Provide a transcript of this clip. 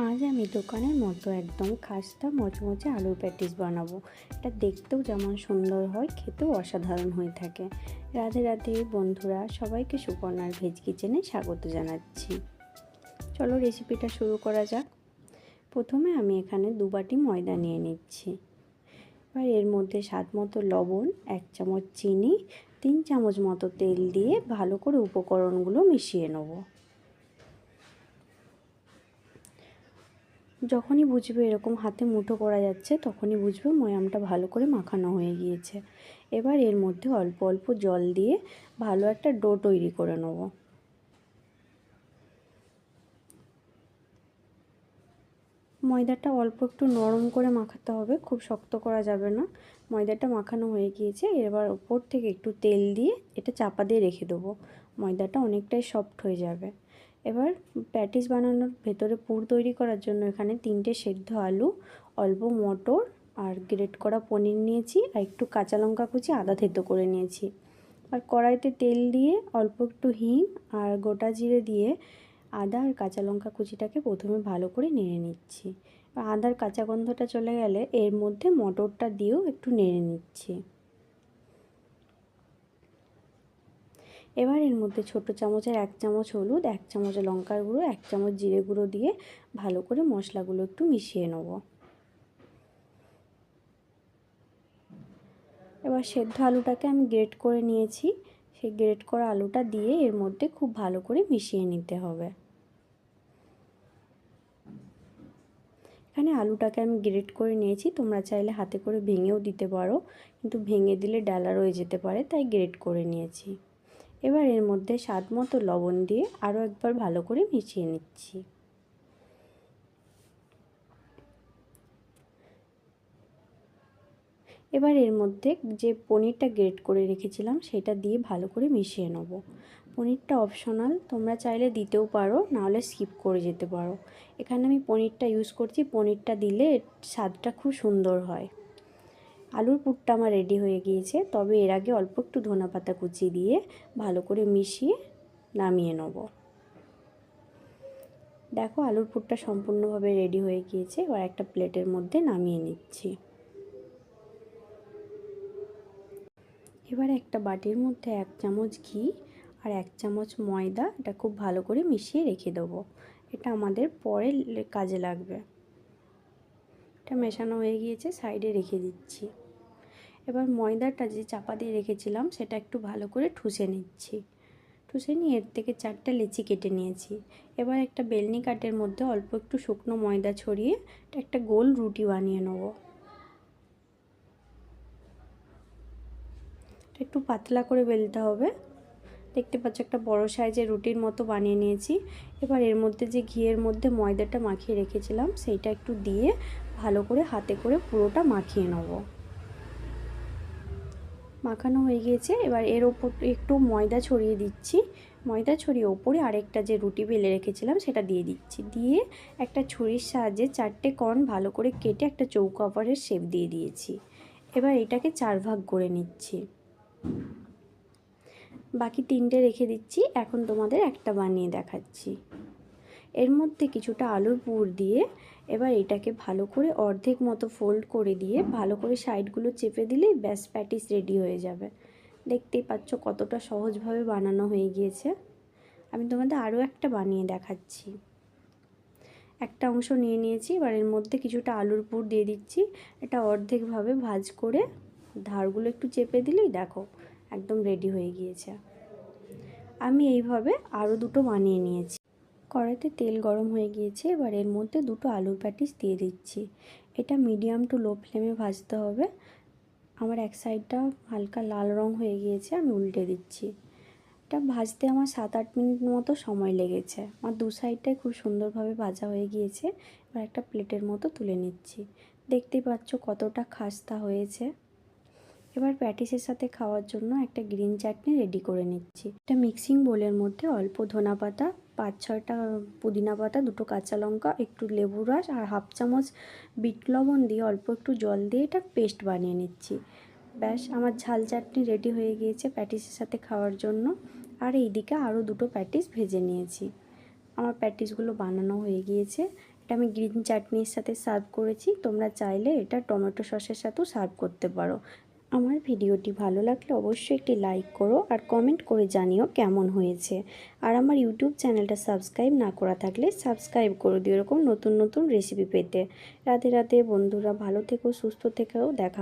আজ আমি দোকানের মতো একদম খাস্তা মচমচে আলুর প্যাটিস বানাবো। এটা দেখতেও যেমন সুন্দর হয়, খেতেও অসাধারণ হয়ে থাকে। রাধে রাধে বন্ধুরা, সবাইকে সুপর্ণার ভেজ কিচেনে স্বাগত জানাচ্ছি। চলো রেসিপিটা শুরু করা যাক। প্রথমে আমি এখানে 2 বাটি ময়দা নিয়ে নিচ্ছি। এবার এর মধ্যে স্বাদ মতো লবণ, 1 চামচ চিনি, 3 চামচ মতো তেল দিয়ে ভালো করে উপকরণগুলো মিশিয়ে নেব। যখনই বুঝবে এরকম হাতে মুঠো করা যাচ্ছে, তখনই বুঝবে ময়ামটা ভালো করে মাখানো হয়ে গিয়েছে। এবার এর মধ্যে অল্প অল্প জল দিয়ে ভালো একটা ডো তৈরি করে নেব। ময়দাটা অল্প একটু নরম করে মাখাতে হবে, খুব শক্ত করা যাবে না। ময়দাটা মাখানো হয়ে গিয়েছে, এবার ওপর থেকে একটু তেল দিয়ে এটা চাপা দিয়ে রেখে দেবো। ময়দাটা অনেকটাই সফট হয়ে যাবে। এবার প্যাটিস বানানোর ভেতরে পুর তৈরি করার জন্য এখানে 3টে সেদ্ধ আলু, অল্প মটর আর গ্রেট করা পনির নিয়েছি, আর একটু কাঁচা লঙ্কা কুচি আদা থেতো করে নিয়েছি। আর কড়াইতে তেল দিয়ে অল্প একটু হিং আর গোটা জিরে দিয়ে আদা আর কাঁচা লঙ্কা কুচিটাকে প্রথমে ভালো করে নেড়ে নিচ্ছি। আদার কাঁচা গন্ধটা চলে গেলে এর মধ্যে মটরটা দিয়েও একটু নেড়ে নিচ্ছি। এবার এর মধ্যে ছোটো চামচের 1 চামচ হলুদ, 1 চামচ লঙ্কার গুঁড়ো, 1 চামচ জিরে গুঁড়ো দিয়ে ভালো করে মশলাগুলো একটু মিশিয়ে নেব। এবার সেদ্ধ আলুটাকে আমি গ্রেট করে নিয়েছি, সেই গ্রেট করা আলুটা দিয়ে এর মধ্যে খুব ভালো করে মিশিয়ে নিতে হবে। এখানে আলুটাকে আমি গ্রেট করে নিয়েছি, তোমরা চাইলে হাতে করে ভেঙেও দিতে পারো, কিন্তু ভেঙে দিলে ডালা রয়ে যেতে পারে, তাই গ্রেট করে নিয়েছি। এবার এর মধ্যে স্বাদ মতো লবণ দিয়ে আরও একবার ভালো করে মিশিয়ে নিচ্ছি। এবার এর মধ্যে যে পনিরটা গ্রেট করে রেখেছিলাম সেটা দিয়ে ভালো করে মিশিয়ে নেব। পনিরটা অপশনাল, তোমরা চাইলে দিতেও পারো, নাহলে স্কিপ করে যেতে পারো। এখানে আমি পনিরটা ইউজ করছি, পনিরটা দিলে স্বাদটা খুব সুন্দর হয়। আলুর পুরটা আমার রেডি হয়ে গিয়েছে, তবে এর আগে অল্প একটু ধনেপাতা কুচি দিয়ে ভালো করে মিশিয়ে নামিয়ে নেব। দেখো আলুর পুরটা সম্পূর্ণভাবে রেডি হয়ে গিয়েছে, এবার একটা প্লেটের মধ্যে নামিয়ে নিচ্ছি। এবার একটা বাটির মধ্যে 1 চামচ ঘি আর 1 চামচ ময়দা এটা খুব ভালো করে মিশিয়ে রেখে দেবো। এটা আমাদের পরে কাজে লাগবে। এটা মেশানো হয়ে গিয়েছে, সাইডে রেখে দিচ্ছি। এবার ময়দাটা যে চাপা দিয়ে রেখেছিলাম সেটা একটু ভালো করে ঠুসে নিচ্ছি। ঠুসে নিয়ে এর থেকে 4টা লেচি কেটে নিয়েছি। এবার একটা বেলনি কাঠের মধ্যে অল্প একটু শুকনো ময়দা ছড়িয়ে একটা গোল রুটি বানিয়ে নেব। একটু পাতলা করে বেলতে হবে। দেখতে পাচ্ছ একটা বড় সাইজের রুটির মতো বানিয়ে নিয়েছি। এবার এর মধ্যে যে ঘিয়ের মধ্যে ময়দাটা মাখিয়ে রেখেছিলাম সেইটা একটু দিয়ে ভালো করে হাতে করে পুরোটা মাখিয়ে নেব। মাখানো হয়ে গিয়েছে, এবার এর ওপর একটু ময়দা ছড়িয়ে দিচ্ছি। ময়দা ছড়িয়ে ওপরে আরেকটা যে রুটি বেলে রেখেছিলাম সেটা দিয়ে দিচ্ছি। দিয়ে একটা ছুরির সাহায্যে 4টে কর্ন ভালো করে কেটে একটা চৌকো আকারের শেপ দিয়ে দিয়েছি। এবার এটাকে 4 ভাগ করে নিচ্ছি। বাকি 3টে রেখে দিচ্ছি। এখন তোমাদের একটা বানিয়ে দেখাচ্ছি। এর মধ্যে কিছুটা আলুর পুর দিয়ে এবার এটাকে ভালো করে অর্ধেক মতো ফোল্ড করে দিয়ে ভালো করে সাইডগুলো চেপে দিলেই ব্যাস প্যাটিস রেডি হয়ে যাবে। দেখতেই পাচ্ছ কতটা সহজভাবে বানানো হয়ে গিয়েছে। আমি তোমাদের আরও একটা বানিয়ে দেখাচ্ছি। একটা অংশ নিয়ে নিয়েছি, এবার এর মধ্যে কিছুটা আলুর পুর দিয়ে দিচ্ছি। এটা অর্ধেকভাবে ভাঁজ করে ধারগুলো একটু চেপে দিলেই দেখো একদম রেডি হয়ে গিয়েছে। আমি এইভাবে আরও দুটো বানিয়ে নিয়েছি। কড়াইতে তেল গরম হয়ে গিয়েছে, এবার এর মধ্যে দুটো আলুর প্যাটিস দিয়ে দিচ্ছি। এটা মিডিয়াম টু লো ফ্লেমে ভাজতে হবে। আমার এক সাইডটা হালকা লাল রং হয়ে গিয়েছে, আমি উল্টে দিচ্ছি। এটা ভাজতে আমার 7-8 মিনিট মতো সময় লেগেছে। আমার দু সাইডটাই খুব সুন্দরভাবে ভাজা হয়ে গিয়েছে। এবার একটা প্লেটের মতো তুলে নিচ্ছি। দেখতেই পাচ্ছ কতটা খাস্তা হয়েছে। এবার প্যাটিসের সাথে খাওয়ার জন্য একটা গ্রিন চাটনি রেডি করে নিচ্ছি। একটা মিক্সিং বোলের মধ্যে অল্প ধনা পাতা, 5-6টা পুদিনা পাতা, 2টো কাঁচা লঙ্কা, একটু লেবু রস আর 1/2 চামচ বিট লবণ দিয়ে অল্প একটু জল দিয়ে এটা পেস্ট বানিয়ে নিচ্ছি। ব্যাস আমার ঝাল চাটনি রেডি হয়ে গিয়েছে প্যাটিসের সাথে খাওয়ার জন্য। আর এইদিকে আরও দুটো প্যাটিস ভেজে নিয়েছি। আমার প্যাটিসগুলো বানানো হয়ে গিয়েছে। এটা আমি গ্রিন চাটনির সাথে সার্ভ করেছি। তোমরা চাইলে এটা টমেটো সসের সাথেও সার্ভ করতে পারো। আমার ভিডিওটি ভালো লাগলে অবশ্যই একটি লাইক করো আর কমেন্ট করে জানিও কেমন হয়েছে। আর আমার ইউটিউব চ্যানেলটা সাবস্ক্রাইব না করা থাকলে সাবস্ক্রাইব করে দিও এরকম নতুন নতুন রেসিপি পেতে। রাধে রাধে বন্ধুরা, ভালো থেকো, সুস্থ থেকো, দেখা